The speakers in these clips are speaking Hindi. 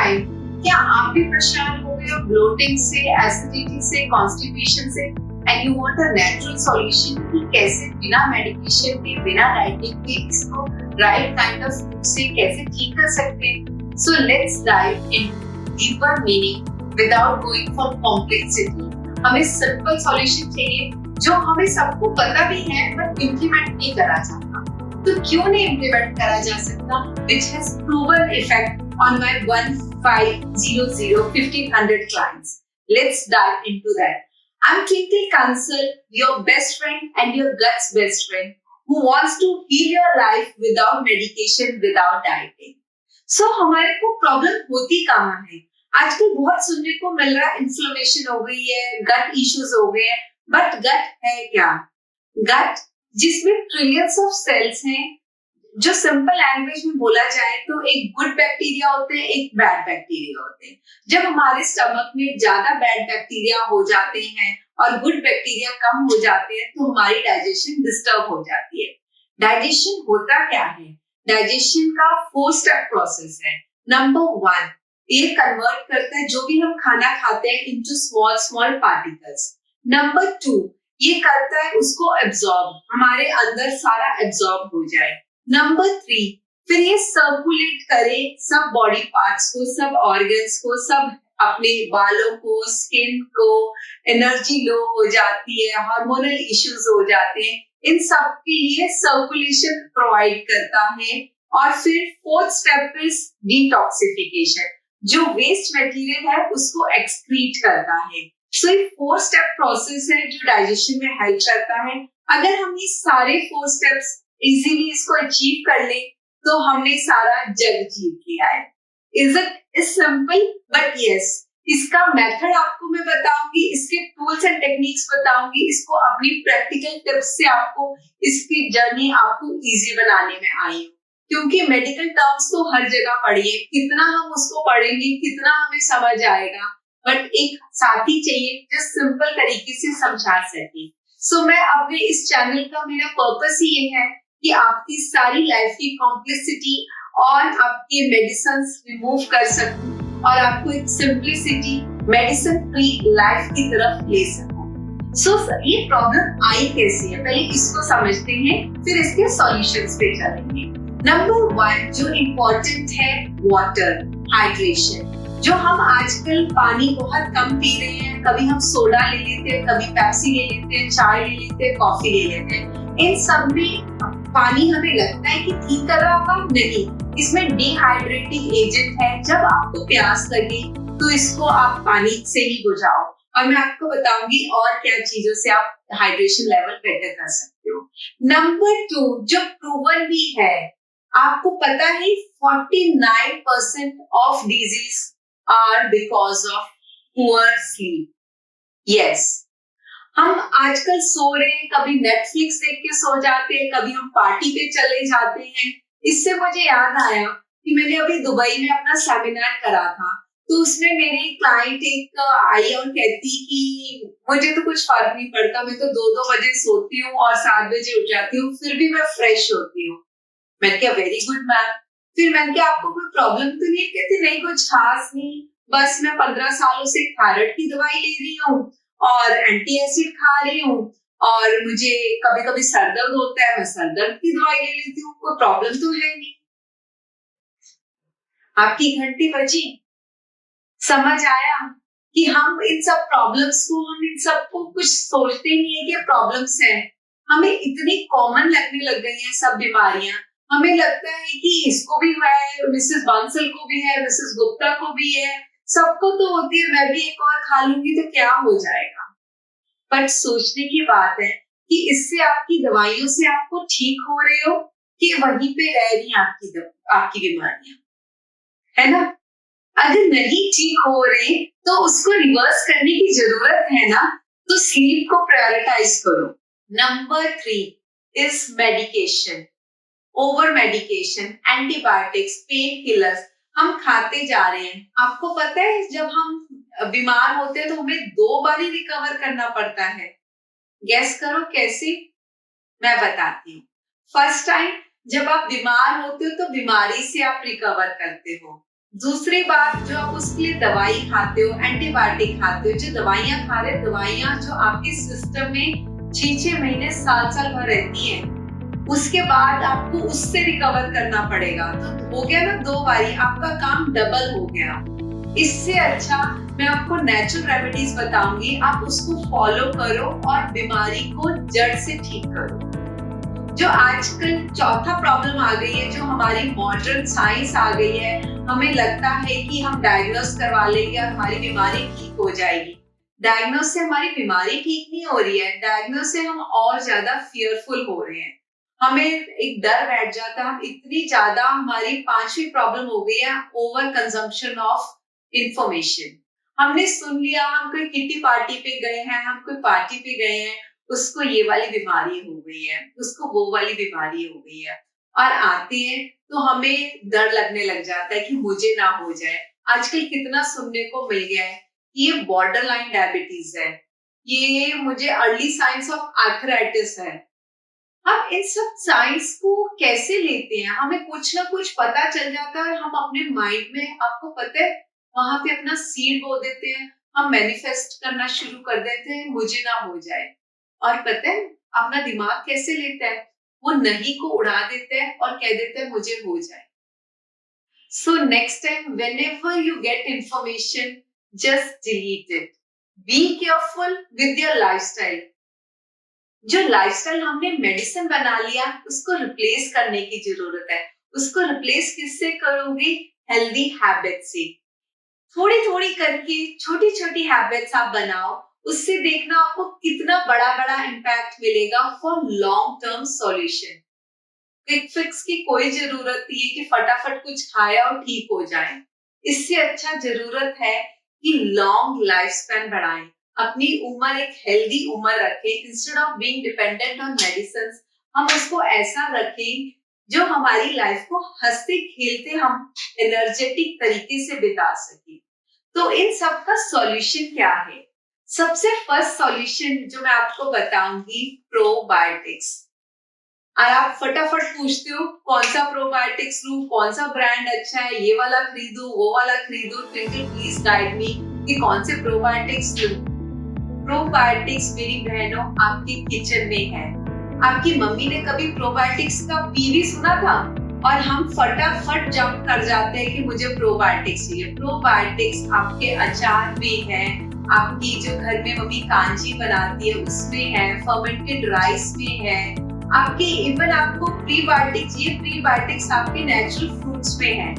टाइम क्या आप भी परेशान हो गए हो ब्लोटिंग से, एसिडिटी से, कॉन्स्टिपेशन से and you want a natural solution कि कैसे बिना मेडिकेशन के, बिना डाइटिंग के इसको राइट काइंड ऑफ फूड से कैसे ठीक कर सकते हैं? So let's dive in deeper meaning without going for complexity. हमें सिंपल सॉल्यूशन चाहिए जो हमें सबको पता भी है बट इम्प्लीमेंट नहीं करा जाता। तो क्यों नहीं इम्प्लीमेंट करा जा सकता? Which has proven effect on my 1500 clients. Let's dive into that. I'm Twinkle Kansal, your best friend and your gut's best friend, who wants to heal your life without medication, without dieting. So हमारे को प्रॉब्लम होती कहाँ है? आजकल बहुत सुनने को मिल रहा है, इन्फ्लेमेशन हो गई है, गट इश्यूज हो गए हैं, बट गट है क्या? गट जिसमें ट्रिलियंस ऑफ सेल्स हैं, जो सिंपल लैंग्वेज में बोला जाए तो एक गुड बैक्टीरिया होते हैं, एक बैड बैक्टीरिया होते हैं। जब हमारे स्टमक में ज्यादा बैड बैक्टीरिया हो जाते हैं और गुड बैक्टीरिया कम हो जाते हैं तो हमारी डाइजेशन डिस्टर्ब हो जाती है। डाइजेशन होता क्या है? डाइजेशन का 4 स्टेप प्रोसेस है। नंबर 1, ये कन्वर्ट करता है जो भी हम खाना खाते हैं into small small particles. Number 2, ये करता है उसको एब्जॉर्ब, हमारे अंदर सारा एब्जॉर्ब हो जाए। नंबर 3, फिर ये सर्कुलेट करे सब बॉडी पार्ट्स को, सब ऑर्गन्स को, सब अपने बालों को, स्किन को। एनर्जी लो हो जाती है, हार्मोनल इश्यूज हो जाते हैं, इन सब के लिए सर्कुलेशन प्रोवाइड करता है। और फिर 4th स्टेप इज डिटॉक्सिफिकेशन, जो वेस्ट मटेरियल है उसको एक्सक्रीट करता है। सो ये 4 स्टेप प्रोसेस है जो डाइजेशन में हेल्प करता है। अगर हम ये सारे 4 स्टेप्स इजीली इसको अचीव कर ले तो हमने सारा जग जीत लिया है। Is simple but yes. इसका मेथड आपको मैं बताऊंगी, इसके टूल्स एंड टेक्निक्स बताऊंगी, इसको अपनी प्रैक्टिकल टिप्स से आपको इसकी जर्नी आपको इजी बनाने में आई हूँ। क्योंकि मेडिकल टर्म्स तो हर जगह पढ़ी है, कितना हम उसको पढ़ेंगे, कितना हमें समझ आएगा, बट एक साथी चाहिए जो सिंपल तरीके से समझा सके। सो मैं अपने इस चैनल का मेरा पर्पस ही ये है कि आपकी सारी लाइफ की कॉम्प्लेक्सिटी और आपके मेडिसिन रिमूव कर सकूं और आपको एक सिंपलिसिटी, मेडिसिन फ्री लाइफ की तरफ ले सकूं। सो ये प्रॉब्लम आई कैसे है, पहले इसको समझते हैं, फिर इसके सॉल्यूशंस पे चलेंगे। नंबर 1 जो इम्पोर्टेंट है, वाटर, हाइड्रेशन। जो हम आजकल पानी बहुत कम पी रहे हैं, कभी हम सोडा ले लेते हैं, कभी पेप्सी ले लेते हैं, चाय ले लेते हैं, कॉफी ले लेते हैं। इन सब में पानी हमें लगता है कि ठीक कर रहा होगा, नहीं, इसमें डिहाइड्रेटिंग एजेंट है। जब आपको प्यास लगे तो इसको आप पानी से ही बुझाओ, और मैं आपको बताऊंगी और क्या चीजों से आप हाइड्रेशन लेवल बेटर कर सकते हो। नंबर 2 जो प्रूवन भी है, आपको पता है 49% of disease are because of poor sleep. Yes. हम आजकल सो रहे हैं, कभी नेटफ्लिक्स देख के सो जाते हैं, कभी हम पार्टी पे चले जाते हैं। इससे मुझे याद आया कि मैंने अभी दुबई में अपना सेमिनार करा था, तो उसमें मेरी क्लाइंट एक आई और कहती कि मुझे तो कुछ फर्क नहीं पड़ता, मैं तो 2-2 बजे सोती हूँ और 7 बजे उठ जाती हूँ, फिर भी मैं फ्रेश होती हूँ। मैंने कहा वेरी गुड मैम। फिर मैंने कहा आपको कोई प्रॉब्लम तो नहीं है? कहती नहीं, कुछ खास नहीं, बस मैं 15 सालों से थायराइड की दवाई ले रही हूँ और एंटी एसिड खा रही हूँ, और मुझे कभी कभी सर दर्द होता है, मैं सर दर्द की दवाई ले लेती हूँ, कोई प्रॉब्लम तो है नहीं। आपकी घंटी बजी, समझ आया कि हम इन सब प्रॉब्लम्स को, हम इन सब को कुछ सोचते नहीं है कि प्रॉब्लम्स हैं। हमें इतनी कॉमन लगने लग गई हैं सब बीमारियां। हमें लगता है कि इसको भी है, मिसेस बांसल को भी है, मिसेस गुप्ता को भी है, सबको तो होती है, मैं भी एक और खा लूंगी तो क्या हो जाएगा। बट सोचने की बात है कि इससे आपकी दवाइयों से आपको ठीक हो रहे हो कि वहीं पे रह रही आपकी बीमारियां, है ना? अगर नहीं ठीक हो रहे तो उसको रिवर्स करने की जरूरत है ना, तो स्लीप को प्रायोरिटाइज करो। Number 3 is medication, over medication, antibiotics, pain killers हम खाते जा रहे हैं। आपको पता है जब हम बीमार होते हैं तो हमें 2 बार ही रिकवर करना पड़ता है। गेस करो कैसे? मैं बताती हूँ। फर्स्ट टाइम जब आप बीमार होते हो तो बीमारी से आप रिकवर करते हो, दूसरी बात, जो आप उसके लिए दवाई खाते हो, एंटीबायोटिक खाते हो, जो दवाइयाँ खा रहे, दवाइयाँ जो आपके सिस्टम में 6-6 महीने, साल-साल भर रहती हैं, उसके बाद आपको उससे रिकवर करना पड़ेगा। तो हो गया ना 2 बारी, आपका काम डबल हो गया। इससे अच्छा मैं आपको नेचुरल रेमेडीज बताऊंगी, आप उसको फॉलो करो और बीमारी को जड़ से ठीक करो। जो आजकल चौथा प्रॉब्लम आ गई है, जो हमारी मॉडर्न साइंस आ गई है, हमें लगता है कि हम डायग्नोस करवा लेंगे और हमारी बीमारी ठीक हो जाएगी। डायग्नोस से हमारी बीमारी ठीक नहीं हो रही है, डायग्नोस से हम और ज्यादा फियरफुल हो रहे हैं। हमें एक डर बैठ जाता है, हम इतनी ज्यादा, हमारी पांचवी प्रॉब्लम हो गई है ओवर कंजम्पशन ऑफ इंफॉर्मेशन। हमने सुन लिया, हम कोई किटी पार्टी पे गए हैं, हम कोई पार्टी पे गए हैं, उसको ये वाली बीमारी हो गई है, उसको वो वाली बीमारी हो गई है, और आते हैं तो हमें डर लगने लग जाता है कि मुझे ना हो जाए। आजकल कितना सुनने को मिल गया है कि ये बॉर्डर लाइन डायबिटीज है, ये मुझे अर्ली साइंस ऑफ आर्थराइटिस है। हम इन सब साइंस को कैसे लेते हैं? हमें कुछ ना कुछ पता चल जाता है और हम अपने माइंड में, आपको पता है, वहां पे अपना सीड बो देते हैं। हम मैनिफेस्ट करना शुरू कर देते हैं, मुझे ना हो जाए। और पता है अपना दिमाग कैसे लेता है? वो नहीं को उड़ा देता है और कह देता है मुझे हो जाए। So next time, whenever you get information, just delete it. Be careful with your lifestyle. जो लाइफस्टाइल हमने मेडिसिन बना लिया, उसको रिप्लेस करने की जरूरत है। उसको रिप्लेस किससे करोगे? हेल्दी हैबिट से। थोड़ी थोड़ी करके छोटी छोटी हैबिट्स आप बनाओ, उससे देखना आपको कितना बड़ा बड़ा इम्पैक्ट मिलेगा for long term solution. Quick fix की कोई जरूरत नहीं है कि फटाफट कुछ खाया और ठीक हो जाए। इससे अच्छा जरूरत है कि लॉन्ग लाइफ स्पैन बढ़ाएं, अपनी उम्र एक हेल्दी उम्र रखें। Instead of being dependent on medicine, हम उसको ऐसा रखें जो हमारी लाइफ को हंसते खेलते हम एनर्जेटिक तरीके से बिता सके। तो इन सब का सॉल्यूशन क्या है? सबसे फर्स्ट सॉल्यूशन जो मैं आपको बताऊंगी, प्रोबायोटिक्स। और आप फटाफट पूछते हो कौन सा प्रोबायोटिक्स लूं, कौन सा ब्रांड अच्छा है, ये वाला खरीदूं, वो वाला खरीदूं। ट्विंकल प्लीज गाइड मी कि कौन से प्रोबायोटिक्स लूं। प्रोबायोटिक्स मेरी बहनों आपके किचन में है। आपकी मम्मी ने कभी प्रोबायोटिक्स का पी भी सुना था? और हम फटाफट जंप कर जाते हैं कि मुझे प्रोबायोटिक्स चाहिए। प्रोबायोटिक्स आपके अचार में है, आपकी जो घर में मम्मी कांजी बनाती है उसमें है, फर्मेंटेड राइस में है, आपके इवन आपको प्रीबायोटिक्स, ये प्रीबायोटिक्स आपके नेचुरल फ्रूट्स में है।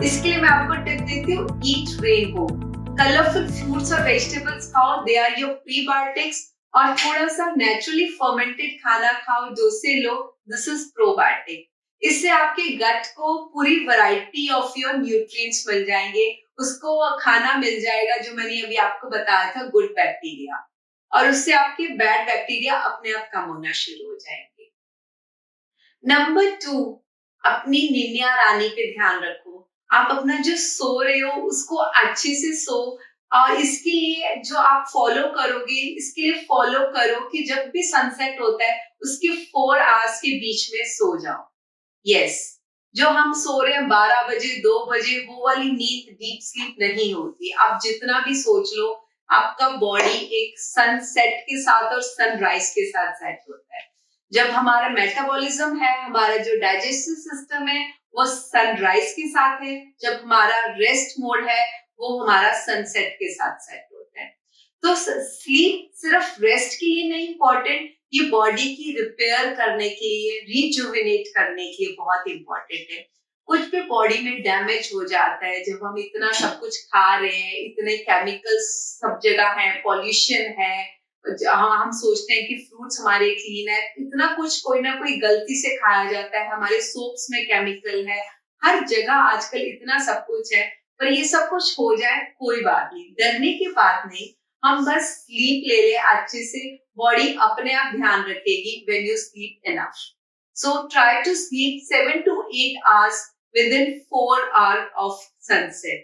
इसके लिए मैं आपको टिप देती हूँ, ईट रेनबो। कलरफुल फ्रूट्स और वेजिटेबल्स खाओ, दे आर योर प्रीबायोटिक्स। और थोड़ा सा नेचुरली फर्मेंटेड खाना खाओ, डोसे लो, दिस इज प्रोबायोटिक। इससे आपके गट को पूरी वैरायटी ऑफ योर न्यूट्रिएंट्स मिल जाएंगे, उसको खाना मिल जाएगा जो मैंने अभी आपको बताया था, गुड बैक्टीरिया। और उससे आपके बैड बैक्टीरिया अपने आप कम होना शुरू हो जाएंगे। नंबर 2, अपनी निन्या रानी पे ध्यान रखो। आप अपना जो सो रहे हो उसको अच्छे से सो। और इसके लिए जो आप फॉलो करोगे, इसके लिए फॉलो करो कि जब भी सनसेट होता है उसके 4 आवर्स के बीच में सो जाओ। यस, जो हम सो रहे हैं 12 बजे 2 बजे, वो वाली नींद डीप स्लीप नहीं होती। आप जितना भी सोच लो, आपका बॉडी एक सनसेट के साथ और सनराइज के साथ सेट होता है। जब हमारा मेटाबॉलिज्म है, हमारा जो डाइजेस्टिव सिस्टम है, वो सनराइज के साथ है। जब हमारा रेस्ट मोड है, वो हमारा सनसेट के साथ सेट होता है। तो स्लीप सिर्फ रेस्ट के लिए नहीं इम्पोर्टेंट, ये बॉडी की रिपेयर करने के लिए, रिजुविनेट करने के लिए बहुत इंपॉर्टेंट है। कुछ भी बॉडी में डैमेज हो जाता है जब हम इतना सब कुछ खा रहे हैं, इतने केमिकल्स सब जगह है, पॉल्यूशन है, जहाँ हम सोचते हैं कि फ्रूट्स हमारे क्लीन है, इतना कुछ कोई ना कोई गलती से खाया जाता है, हमारे सोप्स में केमिकल है, हर जगह आजकल इतना सब कुछ है। पर ये सब कुछ हो जाए कोई बात नहीं, डरने की बात नहीं। हम बस स्लीप ले ले अच्छे से, बॉडी अपने आप ध्यान रखेगी when you sleep enough. So try to sleep 7 to 8 hours within 4 hours of sunset।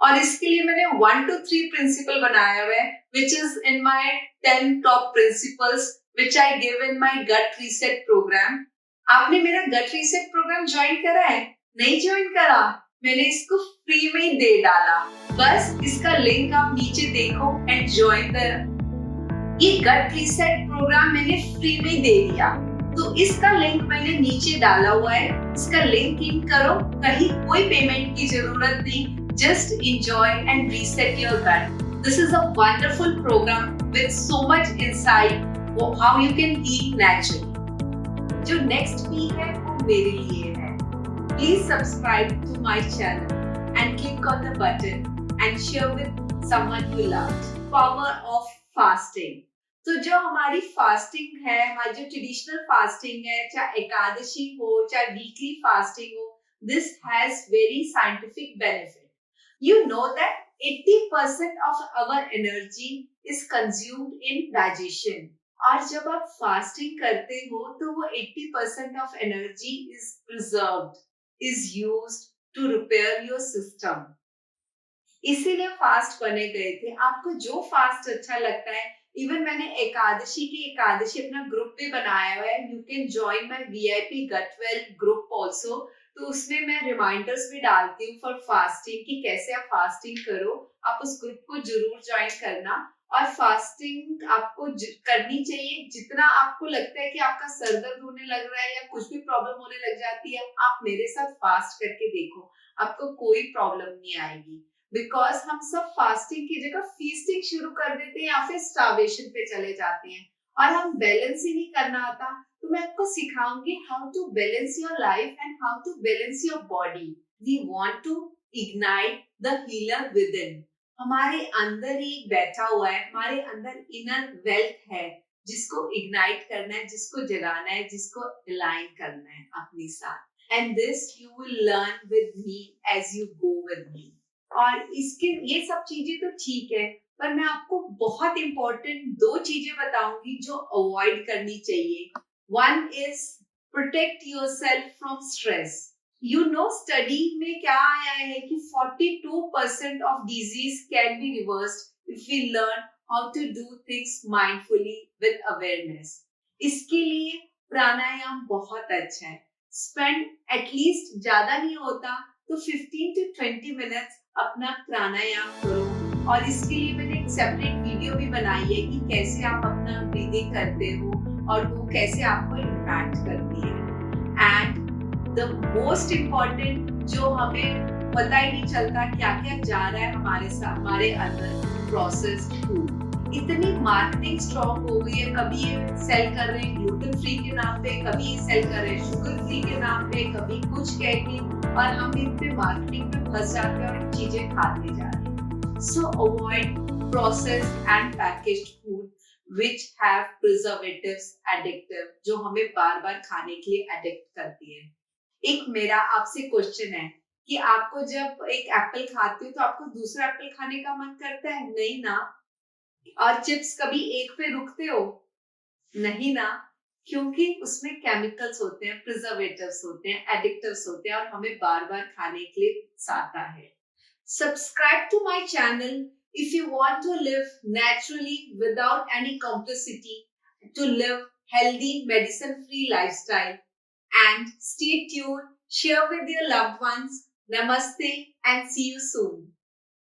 और इसके लिए मैंने 1 to 3 प्रिंसिपल बनाया हुआ है, which is in my 10 top principles which I give in my gut reset program। आपने मेरा गट रीसेट प्रोग्राम ज्वाइन करा है? नहीं ज्वाइन करा? मैंने इसको फ्री में ही दे डाला। बस इसका लिंक आप नीचे देखो एंड जॉइन द। ये गट रीसेट प्रोग्राम मैंने फ्री में दे दिया, तो इसका लिंक मैंने नीचे डाला हुआ है। इसका लिंक इन करो, कहीं कोई पेमेंट की जरूरत नहीं। Just enjoy and reset your gut. This is a wonderful programme with so much insight how you can heal naturally. जो नेक्स्ट वीक है वो मेरे लिए है। Please subscribe to my channel and click on the button and share with someone you love. Power of fasting. तो जो हमारी फास्टिंग है, हमारी जो ट्रेडिशनल फास्टिंग है, चाहे एकादशी हो चाहे वीकली फास्टिंग हो, this has very scientific benefit. You know that 80% of our energy is consumed in digestion. और जब आप फास्टिंग करते हो तो वो 80% of energy is preserved, is used to repair your system. इसीलिए फास्ट बने गए थे। आपको जो फास्ट अच्छा लगता है, इवन मैंने एकादशी अपना ग्रुप भी बनाया हुआ है। You can join my VIP gut well group also. तो उसमें मैं रिमाइंडर्स भी डालती हूँ फॉर फास्टिंग कि कैसे आप फास्टिंग करो। आप उस ग्रुप को जरूर ज्वाइन करना। और फास्टिंग आपको करनी चाहिए। जितना आपको लगता है कि आपका सर दर्द होने लग रहा है या कुछ भी प्रॉब्लम होने लग जाती है, आप मेरे साथ फास्ट करके देखो, आपको कोई प्रॉब्लम नहीं आएगी। बिकॉज हम सब फास्टिंग की जगह फीस्टिंग शुरू कर देते हैं या फिर स्टार्वेशन पे चले जाते हैं और हम बैलेंस ही नहीं करना आता। तो मैं आपको सिखाऊंगी how to balance your life and how to balance your body. We want to ignite the healer within. हमारे अंदर ही बैठा हुआ है, हमारे अंदर इनर वेल्थ है जिसको इग्नाइट करना है, जिसको जगाना है, जिसको अलाइन करना है अपने साथ। And this you will learn with me as you go with me. और इसके ये सब चीजें तो ठीक है, पर मैं आपको बहुत इंपॉर्टेंट 2 चीजें बताऊंगी जो अवॉइड करनी चाहिए। One is protect yourself from stress. You know study में क्या आया है कि 42% of disease can be reversed if we learn how to do things mindfully with awareness. इसके लिए प्राणायाम बहुत अच्छा है। स्पेंड एटलीस्ट, ज्यादा नहीं होता तो 15 to 20 मिनट्स अपना प्राणायाम करो। और इसके लिए मैंने एक सेपरेट वीडियो भी बनाई है कि कैसे आप अपना ब्रीदिंग करते हो और वो कैसे आपको इम्पैक्ट करती है। एंड द मोस्ट इम्पोर्टेंट, जो हमें पता ही नहीं चलता क्या क्या जा रहा है हमारे साथ, हमारे अंदर, प्रोसेस्ड फूड। इतनी मार्केटिंग स्ट्रॉन्ग हो गई है। कभी ये सेल कर रहे हैं ग्लूटेन फ्री के नाम पे, कभी ये सेल कर रहे हैं शुगर फ्री के नाम पे, कभी कुछ कह के, और हम इन पे मार्केटिंग में फंस जाते हैं और चीजें खाते जा रहे हैं। सो avoid processed and packaged food which have preservatives, addictive, जो हमें बार बार खाने के लिए एडिक्ट करती है। एक मेरा आपसे क्वेश्चन है कि आपको जब एक एप्पल खाते हो तो आपको दूसरा एप्पल खाने का मन करता है? नहीं ना। और चिप्स कभी एक पे रुकते हो? नहीं ना, क्योंकि उसमें केमिकल्स होते हैं, प्रिजर्वेटिव्स होते हैं, एडिक्टिव्स होते हैं और हमें बार बार खाने के लिए साता है। Subscribe to my channel if you want to live naturally without any complicity, to live healthy medicine free lifestyle, and stay tuned, share with your loved ones. Namaste and see you soon.